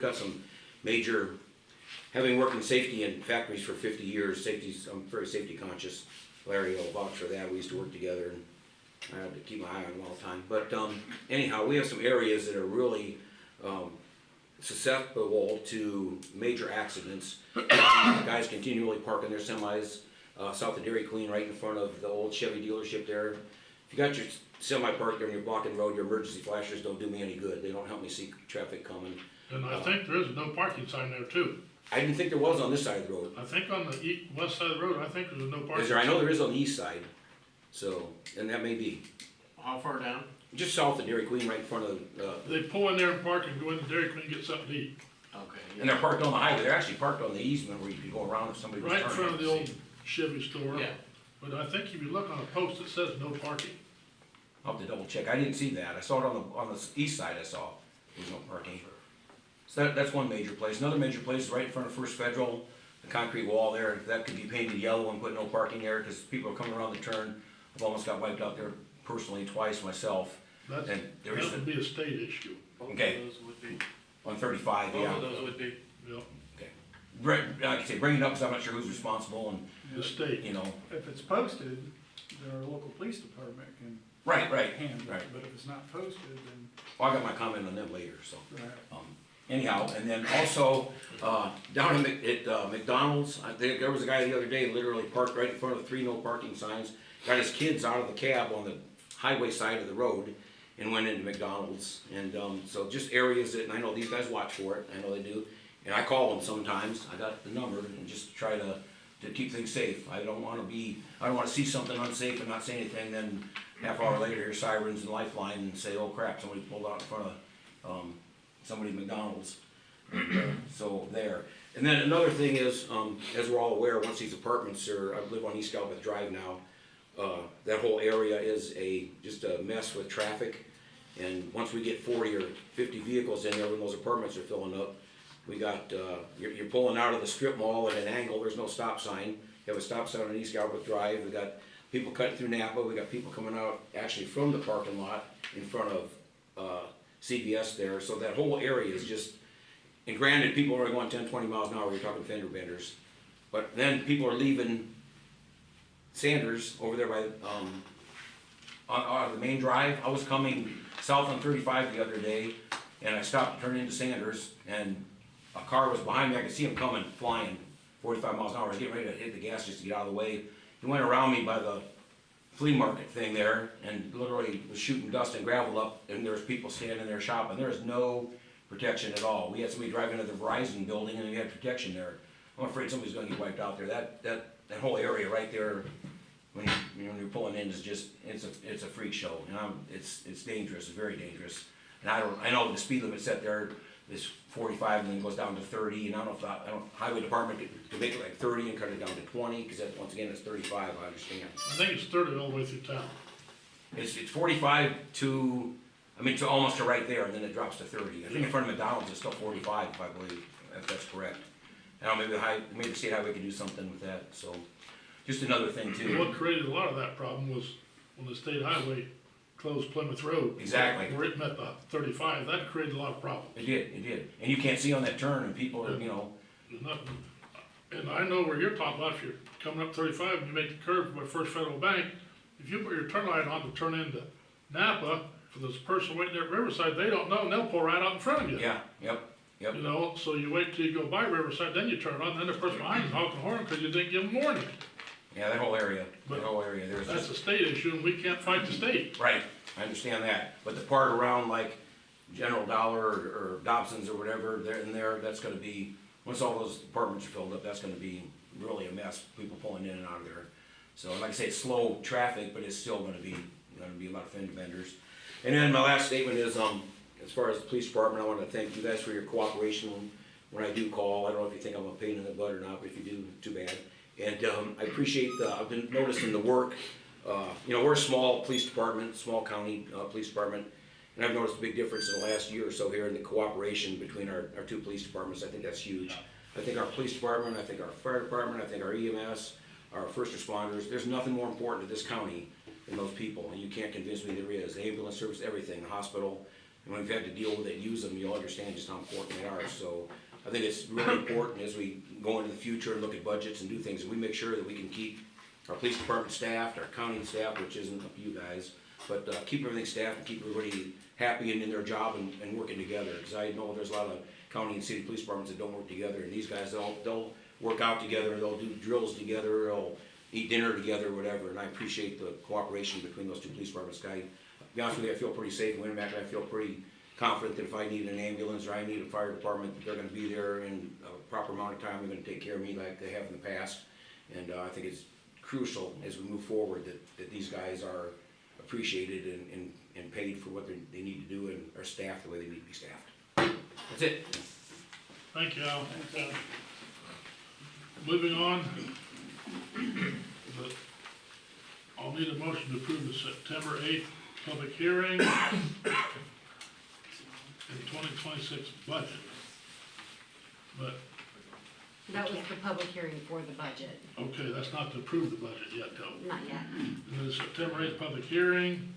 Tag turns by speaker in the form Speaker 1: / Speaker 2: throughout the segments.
Speaker 1: got some major, having worked in safety in factories for 50 years, I'm very safety conscious. Larry will vouch for that. We used to work together, and I had to keep my eye on him all the time. But anyhow, we have some areas that are really susceptible to major accidents. Guys continually parking their semis south of Dairy Queen, right in front of the old Chevy dealership there. If you got your semi parked there and you're blocking the road, your emergency flashers don't do me any good. They don't help me see traffic coming.
Speaker 2: And I think there is a no parking sign there too.
Speaker 1: I didn't think there was on this side of the road.
Speaker 2: I think on the west side of the road, I think there's a no parking.
Speaker 1: Is there? I know there is on the east side. So, and that may be
Speaker 3: How far down?
Speaker 1: just south of Dairy Queen, right in front of.
Speaker 2: They pull in there and park and go into Dairy Queen and get something to eat.
Speaker 3: Okay.
Speaker 1: And they're parked on the highway. They're actually parked on the easement where you can go around if somebody was
Speaker 2: Right in
Speaker 1: turning.
Speaker 2: front of the old Chevy store.
Speaker 3: Yeah.
Speaker 2: But I think if you look on a post that says no parking.
Speaker 1: I'll have to double check. I didn't see that. I saw it on the east side. I saw there's no parking. So that's one major place. Another major place is right in front of First Federal, the concrete wall there. That could be painted yellow and put no parking there because people are coming around the turn. I've almost got wiped out there personally twice myself.
Speaker 2: That would be a state issue.
Speaker 1: Okay.
Speaker 3: Both of those would be.
Speaker 1: On 35,
Speaker 3: Both
Speaker 1: yeah.
Speaker 3: of those would be.
Speaker 2: Yep,
Speaker 1: Like I say, bring it up because I'm not sure who's responsible and,
Speaker 2: the state.
Speaker 1: you know.
Speaker 4: If it's posted, our local police department can
Speaker 1: Right.
Speaker 4: handle
Speaker 1: Right.
Speaker 4: it, but if it's not posted, then,
Speaker 1: Well, I got my comment on them later, so.
Speaker 4: right.
Speaker 1: Anyhow, and then also, down at McDonald's, I think there was a guy the other day literally parked right in front of the 3 no parking signs, got his kids out of the cab on the highway side of the road and went into McDonald's. And so just areas that, and I know these guys watch for it, I know they do, and I call them sometimes, I got the number, and just try to keep things safe. I don't wanna see something unsafe and not say anything, then half hour later hear sirens and Lifeline and say, oh crap, somebody pulled out in front of somebody at McDonald's. So there. And then another thing is, as we're all aware, once these apartments are, I live on East Galbraith Drive now, that whole area is just a mess with traffic. And once we get 40 or 50 vehicles in there when those apartments are filling up, we got, you're pulling out of the strip mall at an angle, there's no stop sign. You have a stop sign on East Galbraith Drive, we got people cutting through Napa, we got people coming out actually from the parking lot in front of CVS there, so that whole area is just, and granted, people are going 10, 20 miles an hour, you're talking fender benders, but then people are leaving Sanders over there by, on the main drive. I was coming south on 35 the other day, and I stopped to turn into Sanders, and a car was behind me. I could see him coming, flying 45 miles an hour. I was getting ready to hit the gas just to get out of the way. He went around me by the flea market thing there and literally was shooting dust and gravel up, and there was people standing there shopping. There is no protection at all. We had somebody driving into the Verizon building and we had protection there. I'm afraid somebody's gonna get wiped out there. That whole area right there, when you're pulling in is just, it's a freak show. And it's dangerous, it's very dangerous. And I know the speed limit set there is 45 and then goes down to 30, and I don't know if highway department could make it like 30 and cut it down to 20, because once again, it's 35, I understand.
Speaker 2: I think it's 30 all the way through town.
Speaker 1: It's 45 to almost to right there, and then it drops to 30. I think in front of McDonald's it's still 45, if I believe, if that's correct. I don't know, maybe the state highway could do something with that, so. Just another thing too.
Speaker 2: What created a lot of that problem was when the state highway closed Plymouth Road.
Speaker 1: Exactly.
Speaker 2: Where it met the 35, that created a lot of problems.
Speaker 1: It did. And you can't see on that turn, and people are,
Speaker 2: There's nothing. And I know where you're talking about, if you're coming up 35 and you make the curve by First Federal Bank, if you put your turn light on to turn into Napa, for this person waiting there at Riverside, they don't know, and they'll pull right out in front of you.
Speaker 1: Yeah, yep.
Speaker 2: You know, so you wait till you go by Riverside, then you turn on, then the person behind you's honking the horn because you didn't give them warning.
Speaker 1: Yeah, that whole area, there's
Speaker 2: That's a state issue, and we can't fight the state.
Speaker 1: right, I understand that, but the part around like General Dollar or Dobson's or whatever, that's gonna be, once all those apartments are filled up, that's gonna be really a mess, people pulling in and out of there. So like I say, it's slow traffic, but it's still gonna be a lot of fender benders. And then my last statement is, as far as the police department, I wanna thank you guys for your cooperation when I do call. I don't know if you think I'm a pain in the butt or not, but if you do, too bad. And I appreciate, I've been noticing the work, we're a small police department, small county police department, and I've noticed a big difference in the last year or so here in the cooperation between our 2 police departments. I think that's huge. I think our police department, I think our fire department, I think our EMS, our first responders, there's nothing more important to this county than those people, and you can't convince me there is. The ambulance service, everything, the hospital, And when we've had to deal with it and use them, you'll understand just how important they are, so I think it's really important as we go into the future and look at budgets and do things, we make sure that we can keep our police department staffed, our county staff, which isn't up to you guys, but keep everything staffed and keep everybody happy and in their job and working together. Because I know there's a lot of county and city police departments that don't work together, and these guys, they'll work out together, they'll do drills together, they'll eat dinner together, whatever, and I appreciate the cooperation between those two police departments. To be honest with you, I feel pretty safe in Winnebago. I feel pretty confident that if I need an ambulance or I need a fire department, that they're gonna be there in a proper amount of time, they're gonna take care of me like they have in the past. And I think it's crucial as we move forward that these guys are appreciated and paid for what they need to do and are staffed the way they need to be staffed. That's it.
Speaker 2: Thank you, Al. Moving on, I'll need a motion to approve the September 8th public hearing and 2026 budget. But,
Speaker 3: That was the public hearing for the budget,
Speaker 2: okay, that's not to approve the budget yet, though.
Speaker 3: not yet.
Speaker 2: And then the September 8th public hearing,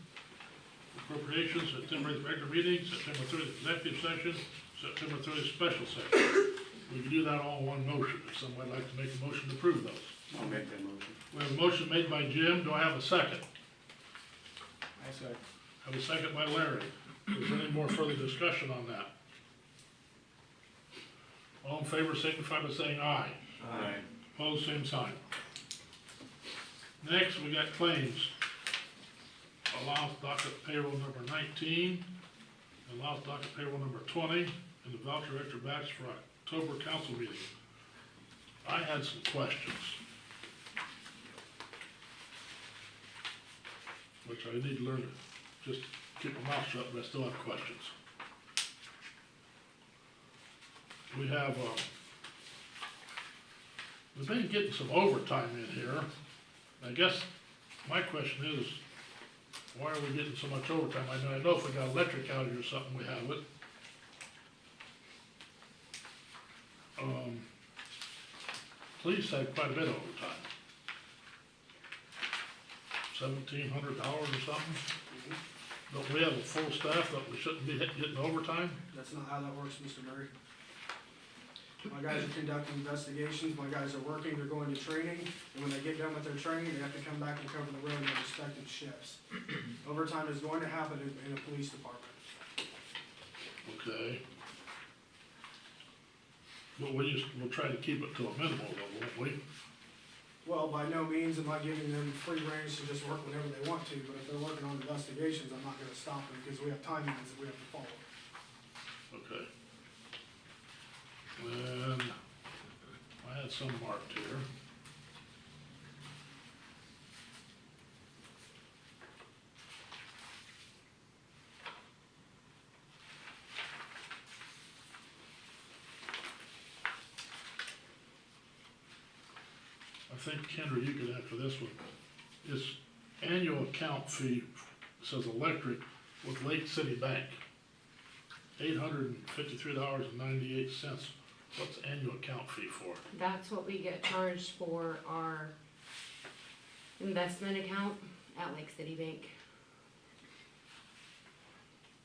Speaker 2: appropriations, September 8th regular meeting, September 30th executive session, September 30th special session. We can do that all in one motion, if somebody would like to make a motion to approve those.
Speaker 4: I'll make that motion.
Speaker 2: We have a motion made by Jim, do I have a second?
Speaker 4: I second.
Speaker 2: Have a second by Larry. Is there any more further discussion on that? All in favor signify by saying aye.
Speaker 4: Aye.
Speaker 2: Opposed, same sign. Next, we got claims. Allowance docket payroll number 19, allowance docket payroll number 20, and the voucher extra batch for October council meeting. I had some questions, which I need to learn to just keep my mouth shut, but I still have questions. We have, we've been getting some overtime in here. I guess my question is, why are we getting so much overtime? I know if we got electric outage or something, we have it. Police had quite a bit of overtime. $1,700 or something. Don't we have a full staff that we shouldn't be getting overtime?
Speaker 5: That's not how that works, Mr. Murray. My guys are conducting investigations, my guys are working, they're going to training, and when they get done with their training, they have to come back and cover the road in their respective shifts. Overtime is going to happen in a police department.
Speaker 2: Okay. But we'll try to keep it to a minimal though, won't we?
Speaker 5: Well, by no means am I giving them free range to just work whenever they want to, but if they're working on investigations, I'm not gonna stop them, because we have timelines that we have to follow.
Speaker 2: Okay. And I had some marked here. I think Kendra, you could answer this one. Is annual account fee, says electric, with Lake City Bank, $853.98. What's the annual account fee for?
Speaker 3: That's what we get charged for our investment account at Lake City Bank.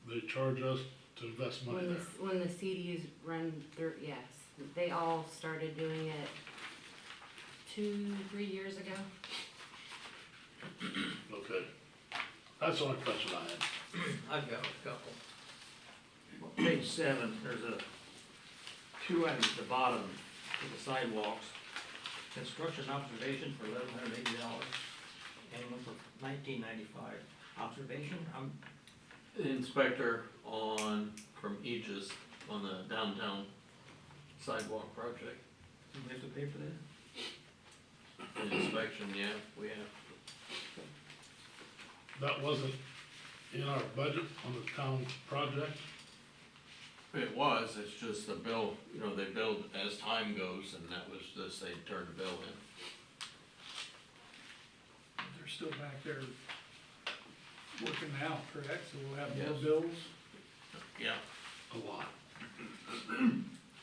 Speaker 2: They charge us to invest money there.
Speaker 3: When the CDs run through, yes, they all started doing it 2-3 years ago.
Speaker 2: Okay. That's the only question I had.
Speaker 6: I've got a couple. On page 7, there's two items at the bottom for the sidewalks. Construction observation for $1,180, and one for $19.95. Observation,
Speaker 7: Inspector from Aegis on the downtown sidewalk project.
Speaker 6: do we have to pay for that?
Speaker 7: Inspection, yeah, we have.
Speaker 2: That wasn't in our budget on the town project.
Speaker 7: It was, it's just the bill, they billed as time goes, and that was just, they turned the bill in.
Speaker 4: They're still back there working now, correct? So we'll have more
Speaker 7: Yes.
Speaker 4: bills?
Speaker 7: Yeah.
Speaker 2: A lot.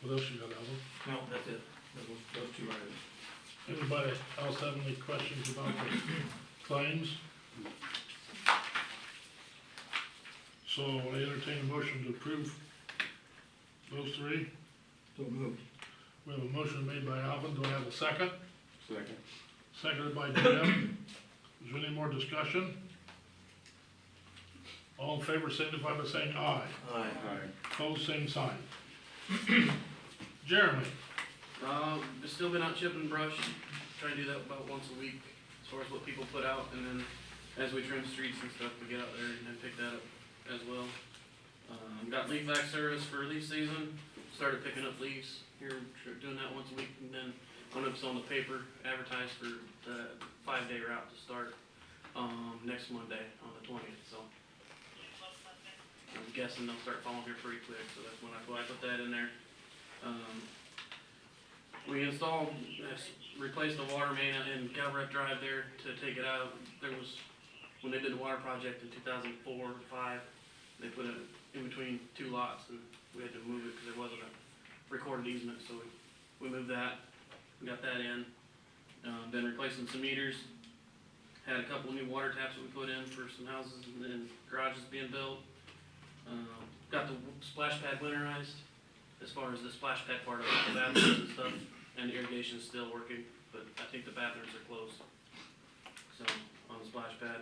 Speaker 2: What else you got, Alvin?
Speaker 6: No, that's it. Those two items.
Speaker 2: Anybody else have any questions about the claims? So I entertain a motion to approve those three.
Speaker 6: So moved.
Speaker 2: We have a motion made by Alvin, do I have a second?
Speaker 1: Second.
Speaker 2: Seconded by Jim. Is there any more discussion? All in favor signify by saying aye.
Speaker 6: Aye.
Speaker 2: Opposed, same sign. Jeremy,
Speaker 8: I've still been out chipping brush, try to do that about once a week, as far as what people put out, and then as we trim streets and stuff, we get out there and pick that up as well. Got leaf vac service for leaf season, started picking up leaves here, doing that once a week, and then I'm gonna put on the paper, advertise for the 5-day route to start, next Monday on the 20th, so. I'm guessing they'll start falling here pretty quick, so that's when I put that in there. We installed, replaced the water main in Calvert Drive there to take it out. There was, when they did the water project in 2004 or 5, they put it in between 2 lots and we had to move it because there wasn't a recorded easement, so we moved that, we got that in. Been replacing some meters, had a couple new water taps that we put in for some houses and garages being built. Got the splash pad winterized, as far as the splash pad part of the bathrooms and stuff, and the irrigation's still working, but I think the bathrooms are closed. So, on the splash pad.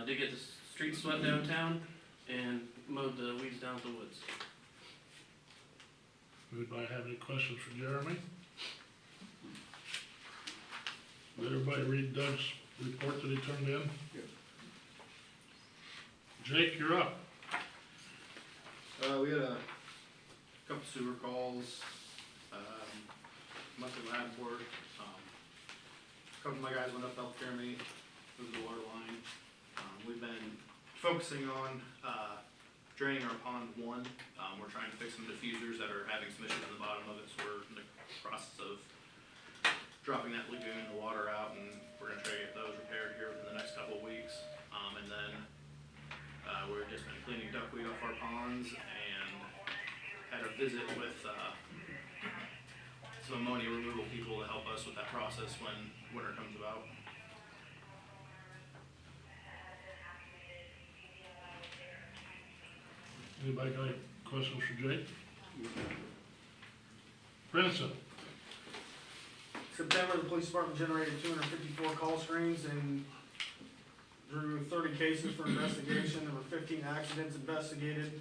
Speaker 8: Did get the streets swept downtown and mowed the weeds down to the woods.
Speaker 2: anybody have any questions for Jeremy? Did everybody read Doug's report that he turned in? Jake, you're up.
Speaker 9: We had a couple sewer calls, monthly lab work. A couple of my guys went up to help clear me, move the water line. We've been focusing on, draining our pond 1. We're trying to fix some diffusers that are having some issues in the bottom of it, so we're in the process of dropping that lagoon and the water out, and we're gonna try to get those repaired here within the next couple of weeks. And then, we've just been cleaning duckweed off our ponds and had a visit with, some ammonia removal people to help us with that process when winter comes about.
Speaker 2: Anybody got any questions for Jake? Branson,
Speaker 5: September, the police department generated 254 call screens and drew 30 cases for investigation. There were 15 accidents investigated.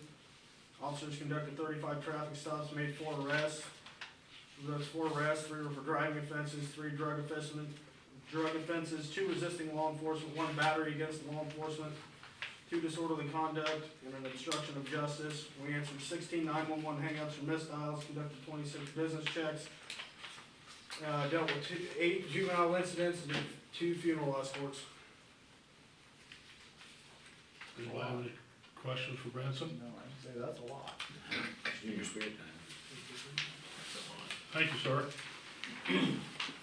Speaker 5: Officers conducted 35 traffic stops, made 4 arrests. Of those 4 arrests, 3 were for driving offenses, 3 drug offenses, 2 resisting law enforcement, 1 battery against law enforcement, 2 disorderly conduct, and an obstruction of justice. We answered 16 911 hangouts or missed dials, conducted 26 business checks, dealt with 8 juvenile incidents and 2 funeral escorts.
Speaker 2: anybody have any questions for Branson?
Speaker 4: No, I'd say that's a lot.
Speaker 1: In your spirit time.
Speaker 2: Thank you, sir.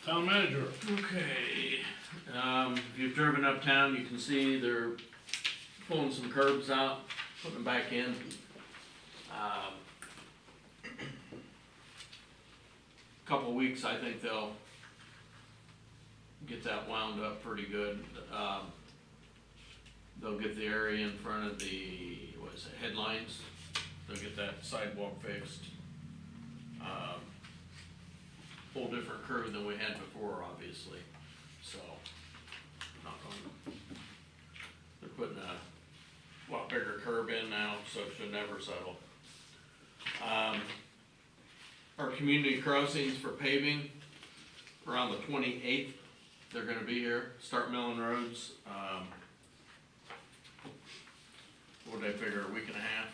Speaker 2: Town manager,
Speaker 7: Okay, if you've driven uptown, you can see they're pulling some curbs out, putting them back in. Couple weeks, I think they'll get that wound up pretty good. They'll get the area in front of the, what is it, headlines, they'll get that sidewalk fixed. Whole different curve than we had before, obviously, so, knock on. They're putting a lot bigger curb in now, so it should never settle. Our community crossings for paving, around the 28th, they're gonna be here, start milling roads. What'd they figure, a week and a half,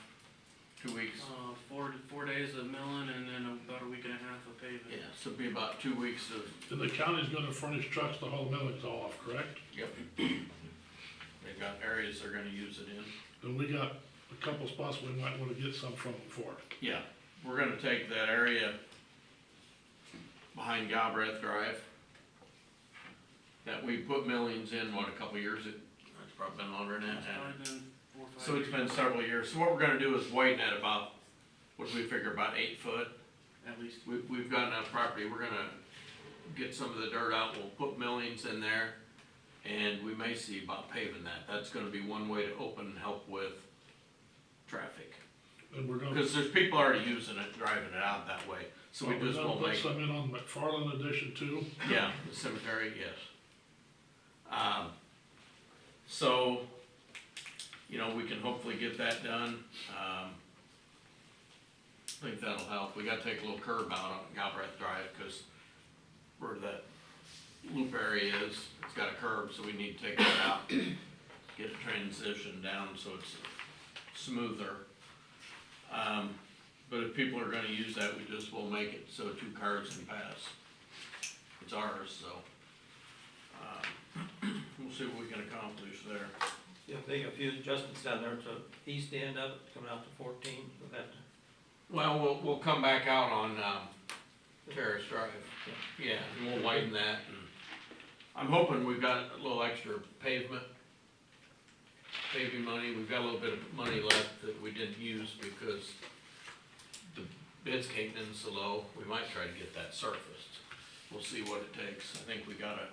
Speaker 7: 2 weeks?
Speaker 8: 4 days of milling and then about a week and a half of paving.
Speaker 7: Yeah, so it'll be about 2 weeks of,
Speaker 2: and the county's gonna furnish trucks to haul millings off, correct?
Speaker 7: yep. They've got areas they're gonna use it in.
Speaker 2: And we got a couple spots we might wanna get some from before.
Speaker 7: Yeah, we're gonna take that area behind Galbraith Drive that we put millings in, what, a couple years, it's probably been longer than that,
Speaker 8: It's
Speaker 7: hasn't it?
Speaker 8: probably been 4 or 5
Speaker 7: So it's
Speaker 8: years
Speaker 7: been several years, so what we're gonna do is widen that about, what do we figure, about 8 foot?
Speaker 8: at least.
Speaker 7: We've got enough property, we're gonna get some of the dirt out, we'll put millings in there, and we may see about paving that. That's gonna be one way to open and help with traffic.
Speaker 2: And we're gonna,
Speaker 7: Because there's people already using it, driving it out that way, so we
Speaker 2: we're
Speaker 7: just
Speaker 2: gonna
Speaker 7: won't
Speaker 2: put
Speaker 7: make,
Speaker 2: some in on McFarland addition too.
Speaker 7: yeah, the cemetery, yes. So, you know, we can hopefully get that done, I think that'll help. We gotta take a little curb out on Galbraith Drive, cause where that loop area is, it's got a curb, so we need to take that out, get a transition down so it's smoother. But if people are gonna use that, we just will make it so 2 cars can pass. It's ours, so, we'll see what we can accomplish there.
Speaker 6: Yeah, make a few adjustments down there to east end of it, coming out to 14, with that.
Speaker 7: Well, we'll come back out on, Terrace Drive. Yeah, and we'll widen that, and I'm hoping we've got a little extra paving money. We've got a little bit of money left that we didn't use because the bids came in so low. We might try to get that surfaced. We'll see what it takes. I think we gotta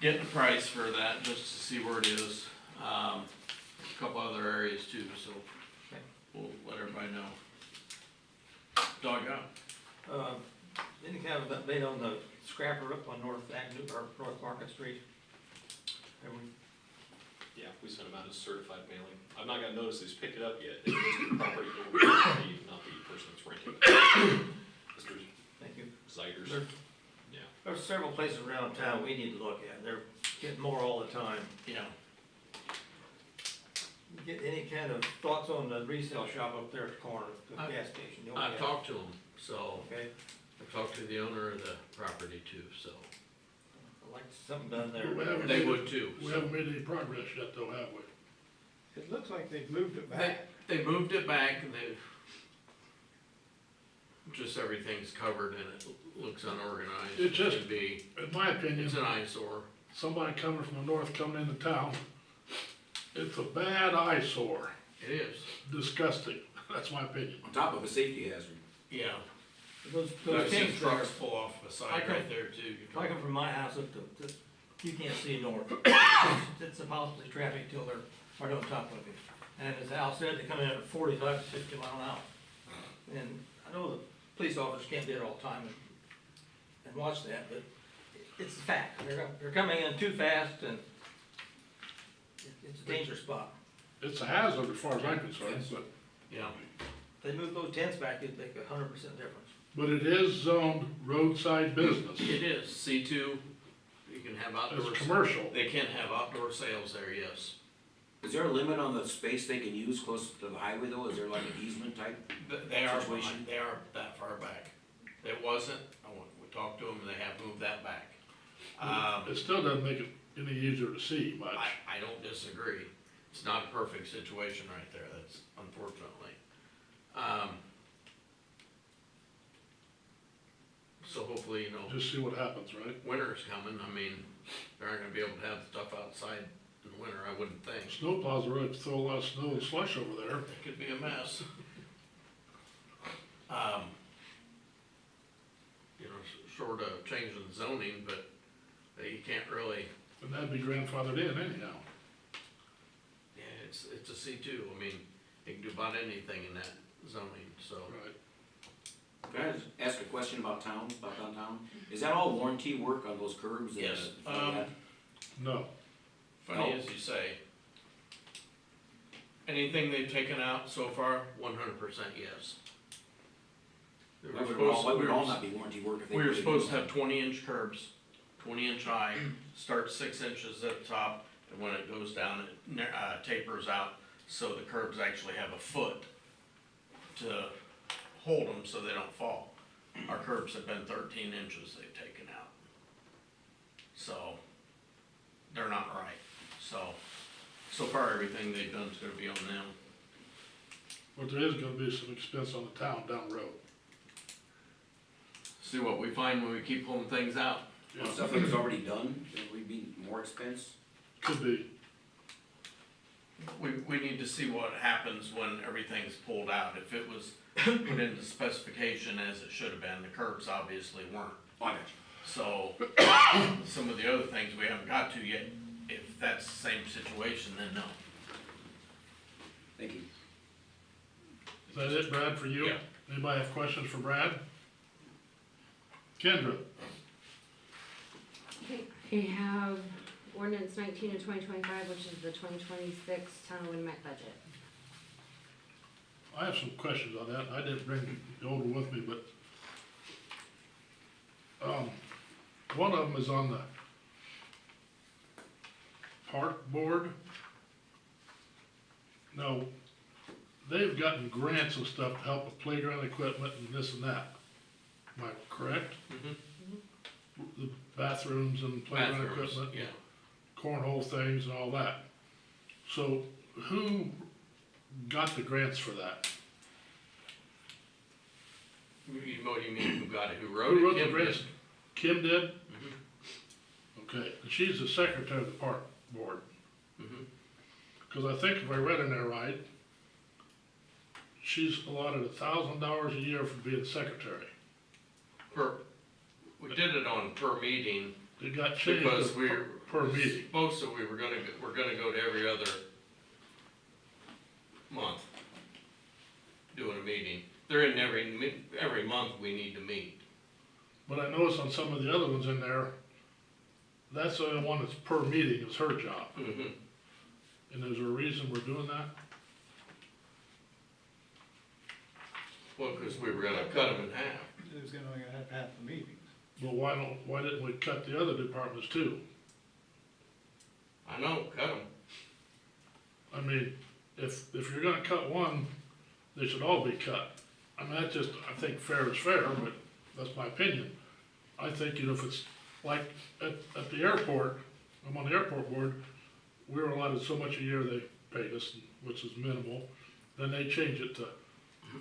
Speaker 7: get the price for that just to see where it is. A couple other areas too, so we'll let everybody know. Dog out.
Speaker 6: Any kind of update on the scrapper up on North Avenue, or North Market Street? Have we-
Speaker 10: Yeah, we sent them out as certified mailing. I've not got notice he's picked it up yet. It goes to the property owner, not the person that's renting it. Mr.
Speaker 6: Thank you.
Speaker 10: Zeigers.
Speaker 6: There-
Speaker 10: Yeah.
Speaker 6: There's several places around town we need to look at, they're getting more all the time.
Speaker 7: Yeah.
Speaker 6: Get any kind of thoughts on the resale shop up there at the corner, the gas station? the old
Speaker 7: I've
Speaker 6: gas-
Speaker 7: talked to them, so
Speaker 6: Okay,
Speaker 7: I've talked to the owner of the property too, so
Speaker 6: I'd like something done there.
Speaker 2: We haven't
Speaker 7: they
Speaker 2: made-
Speaker 7: would too.
Speaker 2: We
Speaker 7: so.
Speaker 2: haven't made any progress yet though, have we?
Speaker 4: It looks like they've moved it back.
Speaker 7: They moved it back and they've, just everything's covered and it looks unorganized.
Speaker 2: It just-
Speaker 7: should be,
Speaker 2: In my opinion,
Speaker 7: it's an eyesore.
Speaker 2: somebody coming from the north coming into town, it's a bad eyesore,
Speaker 7: It is,
Speaker 2: disgusting, that's my opinion.
Speaker 1: On top of a safety hazard.
Speaker 7: yeah.
Speaker 6: Those
Speaker 7: I've seen
Speaker 6: things there,
Speaker 7: trucks pull off the
Speaker 6: I
Speaker 7: side
Speaker 6: come-
Speaker 7: right there too.
Speaker 6: if I come from my house up to, you can't see north. It's impossible to traffic till they're right on top of you. And as Al said, they come in at 45 to 50 mile an hour. And I know the police officers can't be there all the time and watch that, but it's a fact. They're coming in too fast and it's a dangerous spot.
Speaker 2: It's a hazard as far as I'm concerned, but,
Speaker 7: Yeah,
Speaker 6: If they move those tents back, it'd make 100% difference.
Speaker 2: but it is zoned roadside business.
Speaker 7: it is, C2, you can have outdoor.
Speaker 2: It's commercial.
Speaker 7: They can have outdoor sales there, yes.
Speaker 1: Is there a limit on the space they can use close to the highway though? Is there like an easement type?
Speaker 7: They are,
Speaker 1: Situation.
Speaker 7: they are that far back. It wasn't, we talked to them, and they have moved that back.
Speaker 2: It still doesn't make it any easier to see much.
Speaker 7: I don't disagree. It's not a perfect situation right there, that's unfortunately. So hopefully, you know,
Speaker 2: Just see what happens, right?
Speaker 7: winter's coming, I mean, they aren't gonna be able to have stuff outside in the winter, I wouldn't think.
Speaker 2: Snow plows are ready to throw a lot of snow and slush over there.
Speaker 7: It could be a mess. You know, short of changing zoning, but you can't really,
Speaker 2: And that'd be grandfathered in anyhow.
Speaker 7: yeah, it's a C2, I mean, you can do about anything in that zoning, so.
Speaker 2: Right.
Speaker 1: Can I just ask a question about downtown? Is that all warranty work on those curbs? and
Speaker 7: Yes,
Speaker 1: that?
Speaker 2: No.
Speaker 7: Funny
Speaker 1: No.
Speaker 7: as you say. Anything they've taken out so far, 100% yes. We
Speaker 1: Why
Speaker 7: were
Speaker 1: would it all,
Speaker 7: supposed-
Speaker 1: why would
Speaker 7: we
Speaker 1: it
Speaker 7: were
Speaker 1: all not be warranty work if they?
Speaker 7: We were
Speaker 1: really
Speaker 7: supposed to
Speaker 1: do
Speaker 7: have 20-inch curbs, 20-inch high, start 6 inches at the top, and when it goes down, it tapers out, so the curbs actually have a foot to hold them so they don't fall. Our curbs have been 13 inches they've taken out. So, they're not right. So far, everything they've done is gonna be on them.
Speaker 2: But there is gonna be some expense on the town down the road.
Speaker 7: See what we find when we keep pulling things out.
Speaker 1: it? On stuff that was already done, it would be more expense?
Speaker 2: Could be.
Speaker 7: We need to see what happens when everything's pulled out. If it was put into specification as it should have been, the curbs obviously weren't.
Speaker 1: I got you.
Speaker 7: So, some of the other things we haven't got to yet, if that's the same situation, then no.
Speaker 1: Thank you.
Speaker 2: that it, Brad, for you?
Speaker 7: Yeah.
Speaker 2: Anybody have questions for Brad? Kendra?
Speaker 3: Okay, we have ordinance 19 of 2025, which is the 2026 town of Winnemac budget.
Speaker 2: I have some questions on that. I didn't bring the old one with me, but, one of them is on the park board. Now, they've gotten grants and stuff to help with playground equipment and this and that. Am I correct? The bathrooms and playground
Speaker 7: Bathrooms,
Speaker 2: equipment,
Speaker 7: yeah.
Speaker 2: cornhole things and all that. So who got the grants for that?
Speaker 7: What do you mean, who got it, who wrote it?
Speaker 2: Who wrote the
Speaker 7: Kim
Speaker 2: grants?
Speaker 7: did.
Speaker 2: Kim did?
Speaker 7: Mhm.
Speaker 2: Okay, and she's the secretary of the park board.
Speaker 7: Mhm.
Speaker 2: Cause I think if I read in there right, she's allotted $1,000 a year for being secretary.
Speaker 7: We did it on per meeting,
Speaker 2: It got changed
Speaker 7: because
Speaker 2: to
Speaker 7: we're.
Speaker 2: per meeting.
Speaker 7: Supposed to, we're gonna go to every other month, doing a meeting. They're in every month we need to meet.
Speaker 2: But I noticed on some of the other ones in there, that's the only one that's per meeting, is her job.
Speaker 7: Mhm.
Speaker 2: And is there a reason we're doing that?
Speaker 7: Well, cause we were gonna cut them in half.
Speaker 4: It was gonna have half the meetings.
Speaker 2: But why didn't we cut the other departments too?
Speaker 7: I know, cut them.
Speaker 2: I mean, if you're gonna cut one, they should all be cut. I mean, that's just, I think fair is fair, but that's my opinion. I think, if it's like at the airport, I'm on the airport board, we were allotted so much a year they paid us, which is minimal. Then they change it to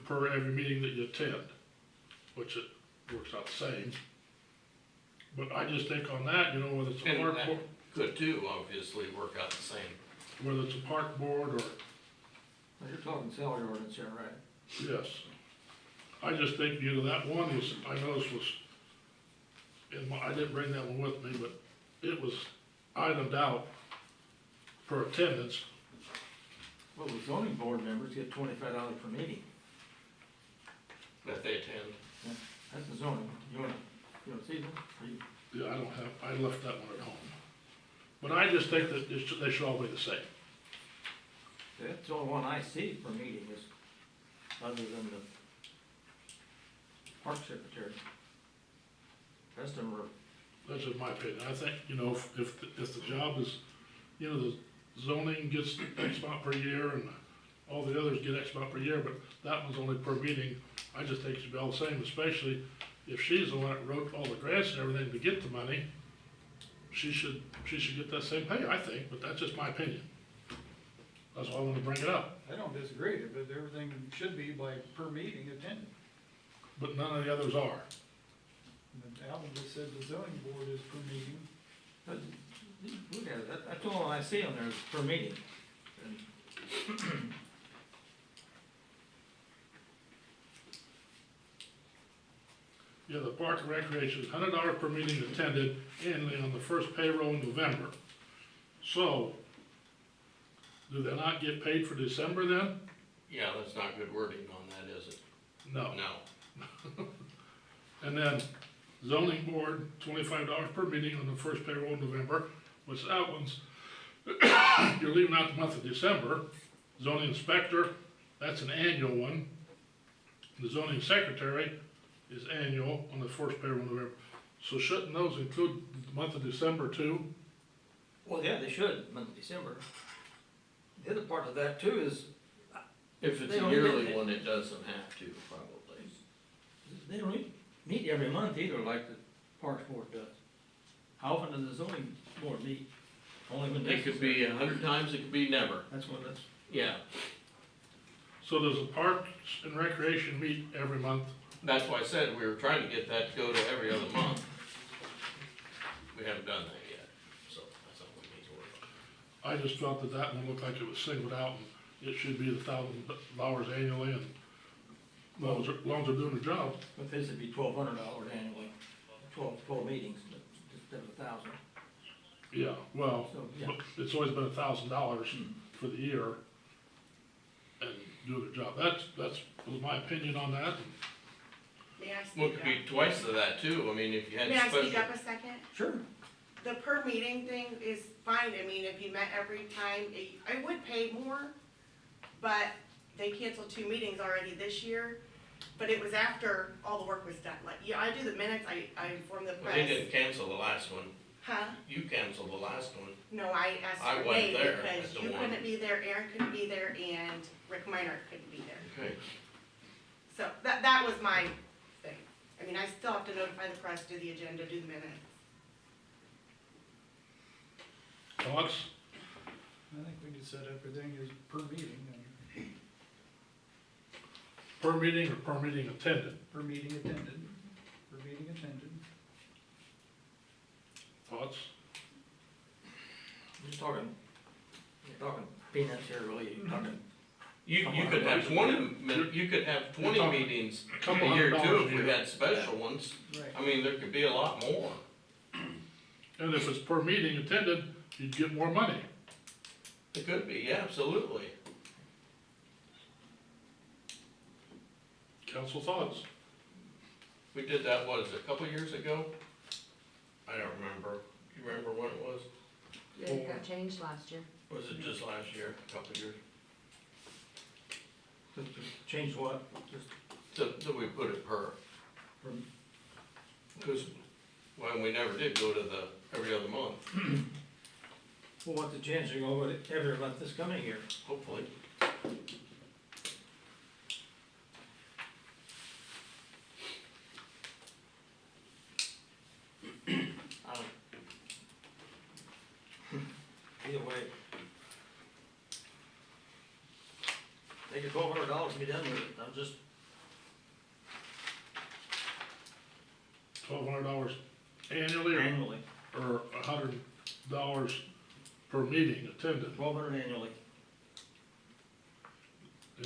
Speaker 2: per every meeting that you attend, which it works out the same. But I just think on that, whether it's a
Speaker 7: And
Speaker 2: park
Speaker 7: that
Speaker 2: board,
Speaker 7: could too, obviously, work out the same.
Speaker 2: whether it's a park board or,
Speaker 6: Well, you're talking salary ordinance here, right?
Speaker 2: yes. I just think, that one was, I noticed was, I didn't bring that one with me, but it was itemed out per attendance.
Speaker 6: Well, the zoning board members get $25 per meeting.
Speaker 7: That they attend.
Speaker 6: That's the zoning. You wanna see them? Or you-
Speaker 2: Yeah, I left that one at home. But I just think that they should all be the same.
Speaker 6: That's the only one I see per meeting is, other than the park secretary. Rest of them are,
Speaker 2: That's just my opinion. I think, if the job is, the zoning gets X amount per year and all the others get X amount per year, but that one's only per meeting. I just think it should be all the same, especially if she's the one that wrote all the grants and everything to get the money. She should get that same pay, I think, but that's just my opinion. That's why I wanted to bring it up.
Speaker 4: I don't disagree, but everything should be by per meeting attended.
Speaker 2: But none of the others are.
Speaker 4: And Alvin just said the zoning board is per meeting.
Speaker 6: but, look at it, that's the only one I see on there is per meeting. And
Speaker 2: Yeah, the Park and Recreation is $100 per meeting attended annually on the first payroll in November. So, do they not get paid for December then?
Speaker 7: Yeah, that's not good wording on that, is it?
Speaker 2: No.
Speaker 7: No.
Speaker 2: And then zoning board, $25 per meeting on the first payroll in November, which that one's, you're leaving out the month of December. Zoning inspector, that's an annual one. The zoning secretary is annual on the first payroll in November. So shouldn't those include the month of December too?
Speaker 6: Well, yeah, they should, month of December. The other part of that too is,
Speaker 7: If it's
Speaker 6: They
Speaker 7: a
Speaker 6: don't
Speaker 7: yearly
Speaker 6: get it.
Speaker 7: one, it doesn't have to, probably.
Speaker 6: they don't meet every month either, like the Parks Board does. How often does the zoning board meet? Only when
Speaker 7: It could
Speaker 6: necessary.
Speaker 7: be 100 times, it could be never.
Speaker 6: That's what that's,
Speaker 7: Yeah,
Speaker 2: So does the Parks and Recreation meet every month?
Speaker 7: that's why I said we were trying to get that to go to every other month. We haven't done that yet, so that's something we need to work on.
Speaker 2: I just felt that one looked like it was singled out and it should be $1,000 annually and as long as they're doing the job.
Speaker 6: but this would be $1,200 annually, 12 meetings, but instead of 1,000.
Speaker 2: Yeah, well,
Speaker 6: So, yeah.
Speaker 2: but it's always been $1,000 for the year. And do their job. That's was my opinion on that.
Speaker 11: May I
Speaker 7: Well, it
Speaker 11: speak
Speaker 7: could be
Speaker 11: up?
Speaker 7: twice of that too, I mean, if you had
Speaker 11: May I
Speaker 7: special.
Speaker 11: speak up a second?
Speaker 6: Sure.
Speaker 11: The per meeting thing is fine, I mean, if you met every time, I would pay more, but they canceled 2 meetings already this year, but it was after all the work was done, like, yeah, I do the minutes, I inform the
Speaker 7: Well, they
Speaker 11: press.
Speaker 7: didn't cancel the last one,
Speaker 11: Huh?
Speaker 7: you canceled the last one.
Speaker 11: No, I asked
Speaker 7: I
Speaker 11: for
Speaker 7: wasn't
Speaker 11: Nate
Speaker 7: there
Speaker 11: because
Speaker 7: at the
Speaker 11: you
Speaker 7: one.
Speaker 11: couldn't be there, Aaron couldn't be there, and Rick Minor couldn't be there.
Speaker 7: Okay.
Speaker 11: So that was my thing. I mean, I still have to notify the press, do the agenda, do the minutes.
Speaker 2: Thoughts?
Speaker 4: I think we just set everything as per meeting, and
Speaker 2: Per meeting or per meeting attended?
Speaker 4: per meeting attended, per meeting attended.
Speaker 2: Thoughts?
Speaker 6: You're talking peanuts here, really, you're talking.
Speaker 7: You
Speaker 2: Come on,
Speaker 7: could have
Speaker 2: guys.
Speaker 7: 20 you could have
Speaker 2: You're
Speaker 7: 20
Speaker 2: talking
Speaker 7: meetings
Speaker 2: a couple
Speaker 7: a year
Speaker 2: $100
Speaker 7: too,
Speaker 2: a
Speaker 7: if we
Speaker 2: year.
Speaker 7: had special ones.
Speaker 4: Right.
Speaker 7: I mean, there could be a lot more.
Speaker 2: And if it's per meeting attended, you'd get more money.
Speaker 7: It could be, yeah, absolutely.
Speaker 2: Council thoughts?
Speaker 7: We did that, what is it, a couple years ago? I don't remember. You remember when it was?
Speaker 3: It got changed last year.
Speaker 7: Was it just last year, a couple years?
Speaker 6: Change what? Just
Speaker 7: That we put it per,
Speaker 6: from,
Speaker 7: because, well, we never did go to the every other month,
Speaker 6: well, what's the chance you're gonna go with it every month this coming year?
Speaker 7: hopefully.
Speaker 6: I don't. Either way. Take your $1,200 and be done with it, I'm just,
Speaker 2: $1,200 annually
Speaker 6: annually,
Speaker 2: or $100 per meeting attended?
Speaker 6: $1,200 annually.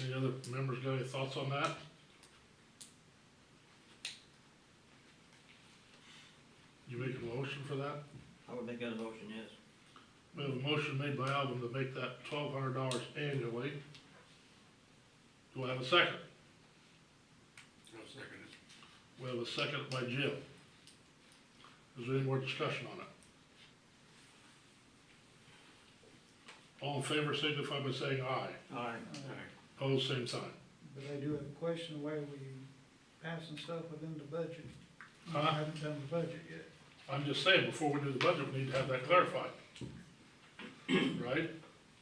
Speaker 2: Any other members got any thoughts on that? You make a motion for that?
Speaker 6: I would make that a motion, yes.
Speaker 2: We have a motion made by Alvin to make that $1,200 annually. Do I have a second?
Speaker 1: I'll second it.
Speaker 2: We have a second by Jim. Is there any more discussion on it? All in favor signify by saying aye.
Speaker 6: Aye.
Speaker 2: Opposed, same sign.
Speaker 4: But I do have a question, why are we passing stuff within the budget? We
Speaker 2: Huh?
Speaker 4: haven't done the budget yet.
Speaker 2: I'm just saying, before we do the budget, we need to have that clarified. Right?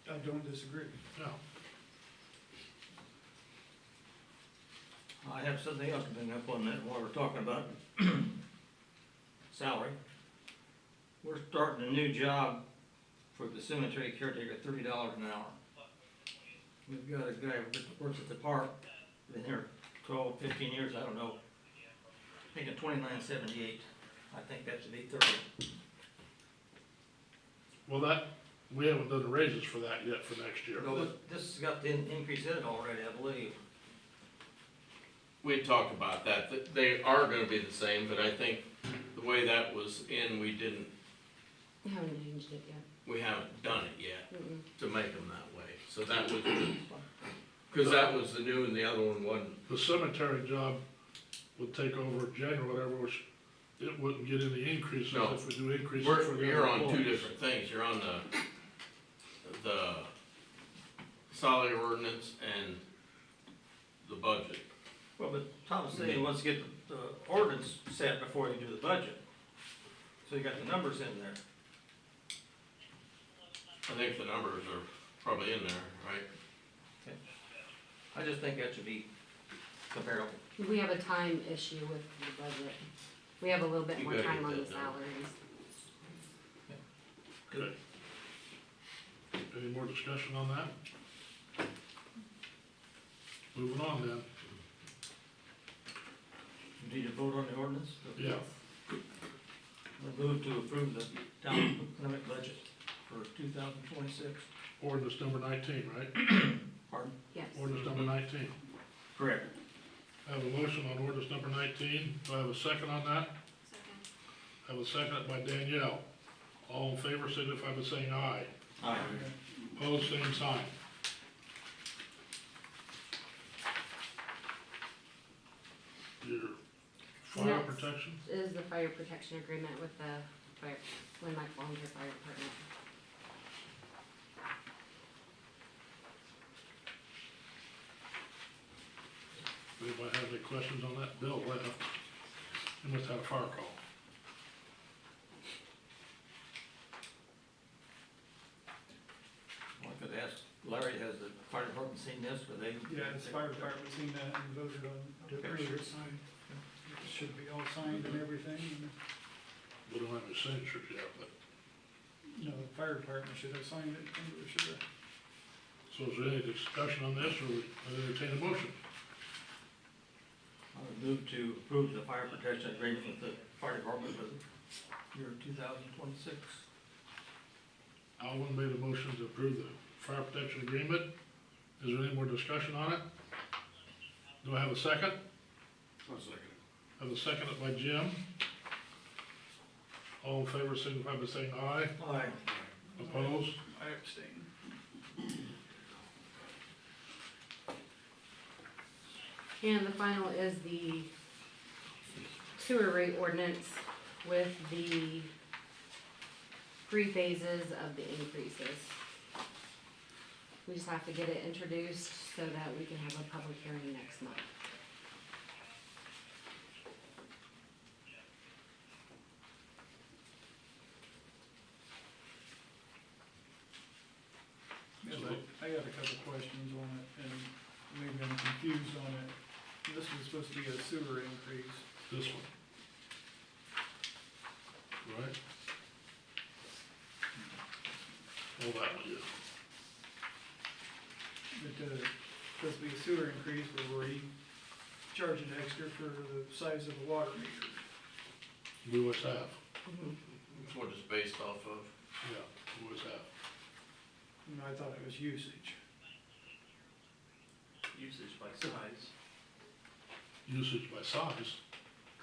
Speaker 4: I don't disagree.
Speaker 2: Yeah.
Speaker 6: I have something else to bring up on that while we're talking about salary. We're starting a new job for the cemetery caretaker, $30 an hour. We've got a guy who works at the park, been here 12, 15 years, I don't know, making $29.78. I think that should be 30.
Speaker 2: Well, we haven't done the raises for that yet for next year.
Speaker 6: No, but this has got the increase in it already, I believe.
Speaker 7: We talked about that, that they are gonna be the same, but I think the way that was in, we
Speaker 3: Haven't changed it yet.
Speaker 7: we haven't done it yet
Speaker 3: Mm-mm.
Speaker 7: to make them that way. So that was, cause that was the new and the other one wasn't.
Speaker 2: The cemetery job would take over January, whatever, which it wouldn't get any increases
Speaker 7: No.
Speaker 2: if we do increases for the
Speaker 7: You're
Speaker 2: other
Speaker 7: on two
Speaker 2: employees.
Speaker 7: different things, you're on the salary ordinance and the budget.
Speaker 6: Well, but Tom's saying he wants to get the ordinance set before you do the budget. So you got the numbers in there.
Speaker 7: I think the numbers are probably in there, right?
Speaker 6: I just think that should be comparable.
Speaker 3: We have a time issue with the budget. We have a little bit
Speaker 7: You
Speaker 3: more
Speaker 7: gotta
Speaker 3: time
Speaker 7: get
Speaker 3: on the
Speaker 7: that done.
Speaker 3: salaries.
Speaker 2: Okay. Any more discussion on that? Moving on then.
Speaker 6: Need to vote on the ordinance?
Speaker 2: Yeah.
Speaker 6: I move to approve the town limit budget for 2026.
Speaker 2: Ordinance number 19, right?
Speaker 6: Pardon?
Speaker 3: Yes.
Speaker 2: Ordinance number 19.
Speaker 6: Correct.
Speaker 2: I have a motion on ordinance number 19. Do I have a second on that? I have a second by Danielle. All in favor signify by saying aye.
Speaker 6: Aye.
Speaker 2: Opposed, same sign. Fire
Speaker 3: Next
Speaker 2: protection?
Speaker 3: is the fire protection agreement with the fire, Landmark Volunteer Fire Department.
Speaker 2: Anybody have any questions on that? Bill left. He must have a fire call.
Speaker 6: Well, I could ask Larry, has the fire department seen this, or they?
Speaker 4: Yeah, the fire department seen that and voted on to approve it. It should be all signed and everything, and,
Speaker 2: We don't have any signatures yet, but,
Speaker 4: no, the fire department should have signed it, and we should have.
Speaker 2: so is there any discussion on this, or we entertain a motion?
Speaker 6: I would move to approve the fire protection agreement with the fire department for the year 2026.
Speaker 2: Alvin made a motion to approve the fire protection agreement. Is there any more discussion on it? Do I have a second?
Speaker 1: I'll second
Speaker 2: Have a second by Jim. All in favor, signify by saying aye.
Speaker 6: Aye.
Speaker 2: Opposed?
Speaker 4: I abstain.
Speaker 3: And the final is the sewer rate ordinance with the 3 phases of the increases. We just have to get it introduced so that we can have a public hearing next month.
Speaker 4: Yes, I got a couple questions on it, and maybe I'm confused on it. This was supposed to be a sewer increase.
Speaker 2: This one. Right? Oh, that one, yeah.
Speaker 4: It, supposed to be a sewer increase, but we're charging extra for the size of the water meter.
Speaker 2: We always have,
Speaker 7: That's what it's based off of.
Speaker 2: yeah, we always have.
Speaker 4: And I thought it was usage.
Speaker 8: Usage by size,
Speaker 2: Usage by size.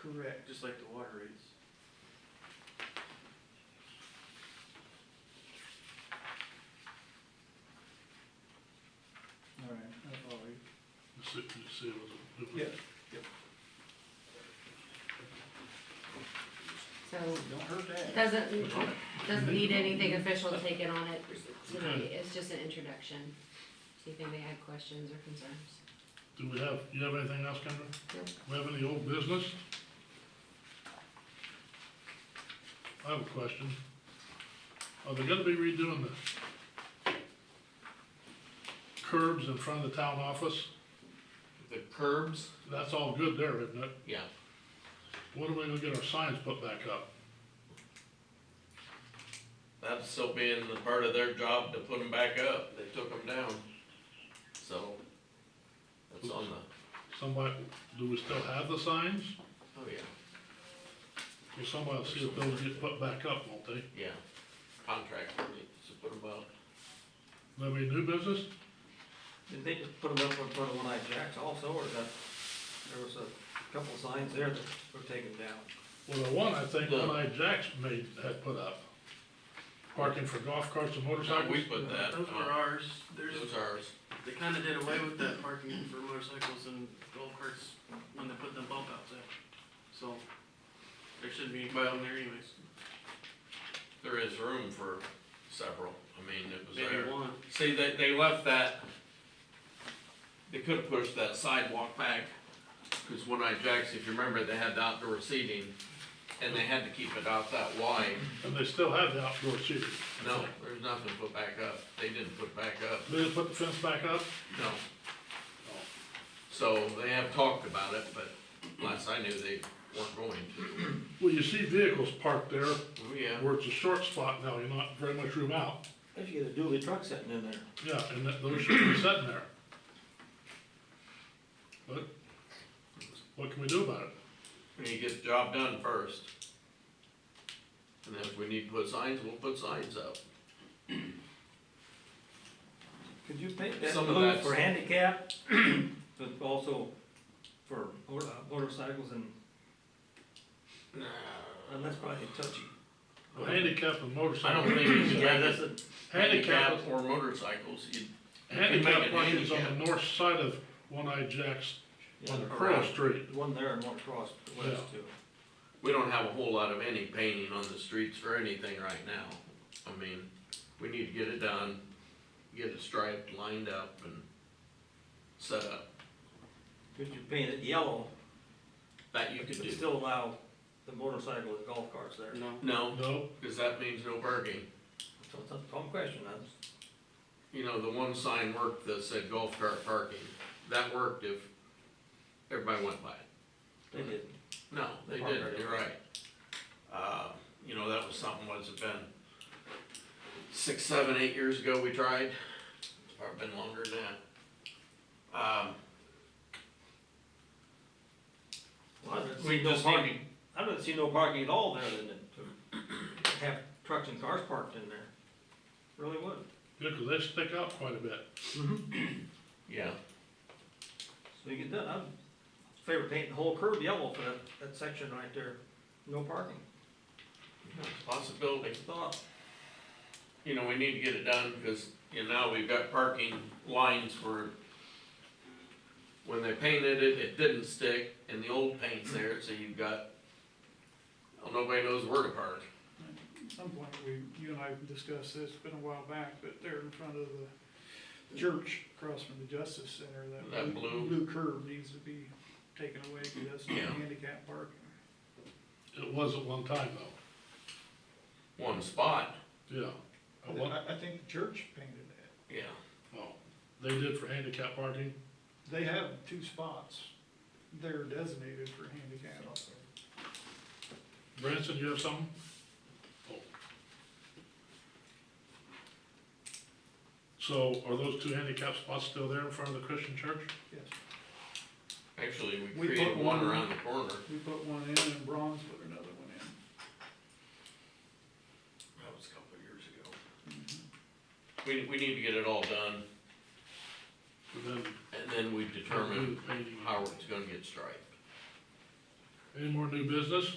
Speaker 4: Correct.
Speaker 8: just like the water rates.
Speaker 4: All right, that's all right.
Speaker 2: Let's see what the difference.
Speaker 4: Yeah,
Speaker 3: So,
Speaker 4: don't hurt that.
Speaker 3: doesn't need anything official taken on it tonight, it's just an introduction. See if anybody had questions or concerns.
Speaker 2: Do you have anything else, Kendra?
Speaker 3: Nope.
Speaker 2: We have any old business? I have a question. Are they gonna be redoing the curbs in front of the town office?
Speaker 7: The curbs,
Speaker 2: That's all good there, isn't it?
Speaker 7: yeah,
Speaker 2: When are we gonna get our signs put back up?
Speaker 7: that's still being the part of their job to put them back up. They took them down. So, that's on the,
Speaker 2: Somebody, do we still have the signs?
Speaker 7: oh yeah,
Speaker 2: Well, somebody will see if those get put back up, won't they?
Speaker 7: yeah. Contractor needs to put them up.
Speaker 2: That be new business?
Speaker 6: Did they just put them up in front of One-Eyed Jacks also, or that, there was a couple signs there that were taken down?
Speaker 2: Well, the one I think
Speaker 7: The-
Speaker 2: One-Eyed Jacks had put up. Parking for golf carts and
Speaker 7: No,
Speaker 2: motorcycles?
Speaker 7: we put that,
Speaker 8: Those are ours, there's,
Speaker 7: those are ours.
Speaker 8: they kinda did away with that parking for motorcycles and golf carts when they put them bump outs in. So, there shouldn't be any problem there anyways,
Speaker 7: There is room for several. I mean, it was
Speaker 8: maybe
Speaker 7: there.
Speaker 8: one.
Speaker 7: See, they left that, they could've pushed that sidewalk back, cause One-Eyed Jacks, if you remember, they had the outdoor seating, and they had to keep it out that wide.
Speaker 2: And they still have the outdoor seating.
Speaker 7: No, there's nothing put back up. They didn't put back up,
Speaker 2: They didn't put the fence back up?
Speaker 7: no. So they have talked about it, but last I knew, they weren't going to.
Speaker 2: Well, you see vehicles parked there
Speaker 7: Oh, yeah.
Speaker 2: where it's a short spot now, you're not very much room out.
Speaker 6: If you get a dually truck sitting in there.
Speaker 2: Yeah, and those should be sitting there. But, what can we do about it?
Speaker 7: We need to get the job done first. And then if we need to put signs, we'll put signs up.
Speaker 6: Could you make that
Speaker 7: Some of
Speaker 6: move
Speaker 7: that's-
Speaker 6: for handicap, but also for motorcycles and, and that's probably touchy.
Speaker 2: Well, handicap and
Speaker 7: I
Speaker 2: motorcycles.
Speaker 7: don't think you can
Speaker 6: Yeah,
Speaker 7: make
Speaker 6: that's
Speaker 7: it
Speaker 6: a,
Speaker 7: handicap or motorcycles. You can make
Speaker 2: Handicap
Speaker 7: it
Speaker 2: parking is on
Speaker 7: handicap.
Speaker 2: the north side of One-Eyed Jack's
Speaker 6: Yeah,
Speaker 2: on
Speaker 6: they're
Speaker 2: Pearl
Speaker 6: around.
Speaker 2: Street.
Speaker 6: One there and one across the west
Speaker 2: Yeah.
Speaker 6: too.
Speaker 7: We don't have a whole lot of any painting on the streets for anything right now. I mean, we need to get it done, get it striped, lined up and set up.
Speaker 6: Could you paint it yellow,
Speaker 7: That you
Speaker 6: but
Speaker 7: could
Speaker 6: you
Speaker 7: do.
Speaker 6: could still allow the motorcycle and golf carts there?
Speaker 8: No,
Speaker 7: No,
Speaker 2: No,
Speaker 7: cause that means no parking.
Speaker 6: So it's a common question, that's,
Speaker 7: You know, the one sign worked that said golf cart parking. That worked if everybody went by it.
Speaker 6: they didn't.
Speaker 7: No, they
Speaker 6: Park
Speaker 7: didn't,
Speaker 6: right
Speaker 7: you're right. You know, that was something, what's it been? 6, 7, 8 years ago we tried. It's probably been longer than that.
Speaker 6: Well, I didn't
Speaker 7: We
Speaker 6: see no
Speaker 7: just need to-
Speaker 6: parking, I didn't see no parking at all there than to have trucks and cars parked in there. Really would.
Speaker 2: good, cause they stick out quite a bit.
Speaker 7: Yeah,
Speaker 6: So you get done, I'd favor painting the whole curb yellow for that section right there, no parking.
Speaker 7: it's a possibility.
Speaker 6: Thought,
Speaker 7: You know, we need to get it done, because, you know, now we've got parking lines for, when they painted it, it didn't stick, and the old paint's there, so you've got, well, nobody knows where to park.
Speaker 4: At some point, you and I discussed this, it's been a while back, but there in front of the church across from the Justice Center,
Speaker 7: That
Speaker 4: that
Speaker 7: blue-
Speaker 4: blue curb needs to be taken away because that's
Speaker 7: Yeah.
Speaker 4: handicap parking.
Speaker 2: It was at one time though,
Speaker 7: One spot,
Speaker 2: yeah. At one-
Speaker 4: I think the church painted that.
Speaker 7: yeah.
Speaker 2: Oh, they did for handicap parking?
Speaker 4: They have 2 spots. They're designated for handicap.
Speaker 2: Branson, you have something? Oh. So are those 2 handicap spots still there in front of the Christian church?
Speaker 4: Yes.
Speaker 7: Actually, we
Speaker 4: We
Speaker 7: created
Speaker 4: put
Speaker 7: one
Speaker 4: one-
Speaker 7: around the corner.
Speaker 4: We put one in and Bronze put another one in.
Speaker 7: That was a couple of years ago. We need to get it all done,
Speaker 2: And then,
Speaker 7: and then we determine
Speaker 2: painting.
Speaker 7: how it's gonna get striped.
Speaker 2: Any more new business?